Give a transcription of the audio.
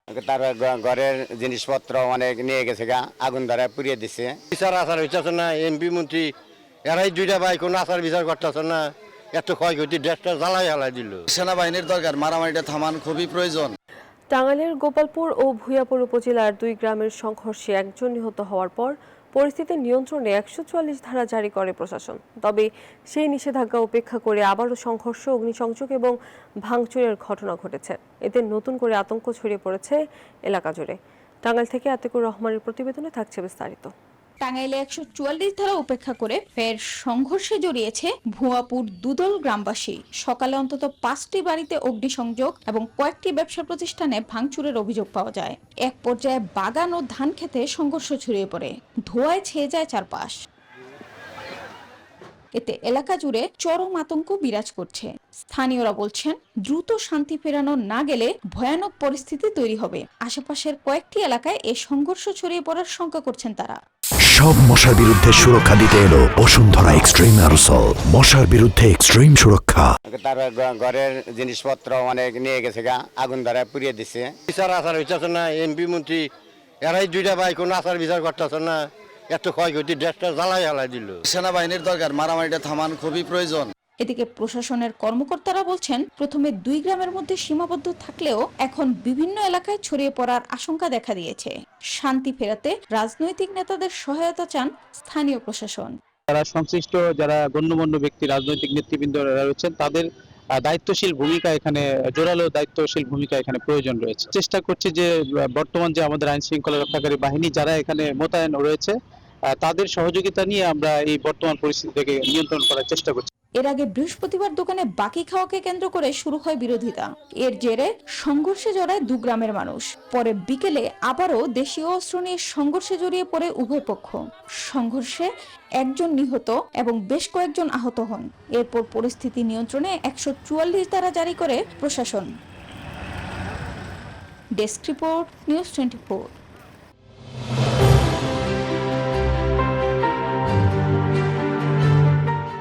তার ঘরের জিনিসপত্র অনেক নিয়ে গেছে গা, আগুন ধরে পুড়িয়ে দিছে। বিচার আচার হইতেছে না, এমপি মন্ত্রী এরাই দুইটা ভাই কোনো আচার বিচার করতেছে না, এত ক্ষয়ক্ষতি দেশটা জ্বালাই হালাই দিল। সেনাবাহিনীর দরকার, মারামারিটা থামান খুবই প্রয়োজন। টাঙ্গাইলের গোপালপুর ও ভূঁইয়াপুর উপজেলার 2 গ্রামের সংঘর্ষে একজন নিহত হওয়ার পর পরিস্থিতি নিয়ন্ত্রণে 144 ধারা জারি করে প্রশাসন। তবে সেই নিষেধাজ্ঞা উপেক্ষা করে আবারও সংঘর্ষ, অগ্নিসংযোগ এবং ভাঙচুরের ঘটনা ঘটেছে। এতে নতুন করে আতঙ্ক ছড়িয়ে পড়েছে এলাকা জুড়ে। টাঙ্গাইল থেকে আতিকুর রহমানের প্রতিবেদনে থাকছে বিস্তারিত। টাঙ্গাইলে 144 ধারা উপেক্ষা করে ফের সংঘর্ষে জড়িয়েছে ভুয়াপুর দুদল গ্রামবাসী। সকালে অন্তত 5টি বাড়িতে অগ্নিসংযোগ এবং কয়েকটি ব্যবসা প্রতিষ্ঠানে ভাঙচুরের অভিযোগ পাওয়া যায়। এক পর্যায়ে বাগান ও ধান খেতে সংঘর্ষ ছড়িয়ে পড়ে, ধোঁয়ায় ছেয়ে যায় চারপাশ। এতে এলাকা জুড়ে চরম আতঙ্ক বিরাজ করছে। স্থানীয়রা বলছেন, দ্রুত শান্তি ফেরানো না গেলে ভয়ানক পরিস্থিতি তৈরি হবে। আশেপাশের কয়েকটি এলাকায় এই সংঘর্ষ ছড়িয়ে পড়ার শঙ্কা করছেন তারা। সব মশার বিরুদ্ধে সুরক্ষা দিতে এলো বসুন্ধরা এক্সট্রিম অ্যারোসল, মশার বিরুদ্ধে এক্সট্রিম সুরক্ষা। তার ঘরের জিনিসপত্র অনেক নিয়ে গেছে গা, আগুন ধরে পুড়িয়ে দিছে। বিচার আচার হইতেছে না, এমপি মন্ত্রী এরাই দুইটা ভাই কোনো আচার বিচার করতেছে না, এত ক্ষয়ক্ষতি দেশটা জ্বালাই হালাই দিল। সেনাবাহিনীর দরকার, মারামারিটা থামান খুবই প্রয়োজন। এদিকে প্রশাসনের কর্মকর্তারা বলছেন, প্রথমে 2 গ্রামের মধ্যে সীমাবদ্ধ থাকলেও এখন বিভিন্ন এলাকায় ছড়িয়ে পড়ার আশঙ্কা দেখা দিয়েছে। শান্তি ফেরাতে রাজনৈতিক নেতাদের সহায়তা চান স্থানীয় প্রশাসন। যারা সংশ্লিষ্ট, যারা গণ্যমান্য ব্যক্তি, রাজনৈতিক নেতৃবৃন্দ রয়েছেন, তাদের দায়িত্বশীল ভূমিকা এখানে, জোরালো দায়িত্বশীল ভূমিকা এখানে প্রয়োজন রয়েছে। চেষ্টা করছি যে বর্তমান যে আমাদের আইন শৃঙ্খলা রক্ষাকারী বাহিনী যারা এখানে মোতায়েন রয়েছে, তাদের সহযোগিতা নিয়ে আমরা এই বর্তমান পরিস্থিতিকে নিয়ন্ত্রণ করার চেষ্টা করছি। এর আগে বৃহস্পতিবার দোকানে বাকি খাওয়াকে কেন্দ্র করে শুরু হয় বিরোধিতা। এর জেরে সংঘর্ষে জড়ায় 2 গ্রামের মানুষ। পরে বিকেলে আবারও দেশীয় অস্ত্র নিয়ে সংঘর্ষে জড়িয়ে পড়ে উভয় পক্ষ। সংঘর্ষে একজন নিহত এবং বেশ কয়েকজন আহত হন। এরপর পরিস্থিতি নিয়ন্ত্রণে 144 ধারা জারি করে প্রশাসন। Desk report, news 24।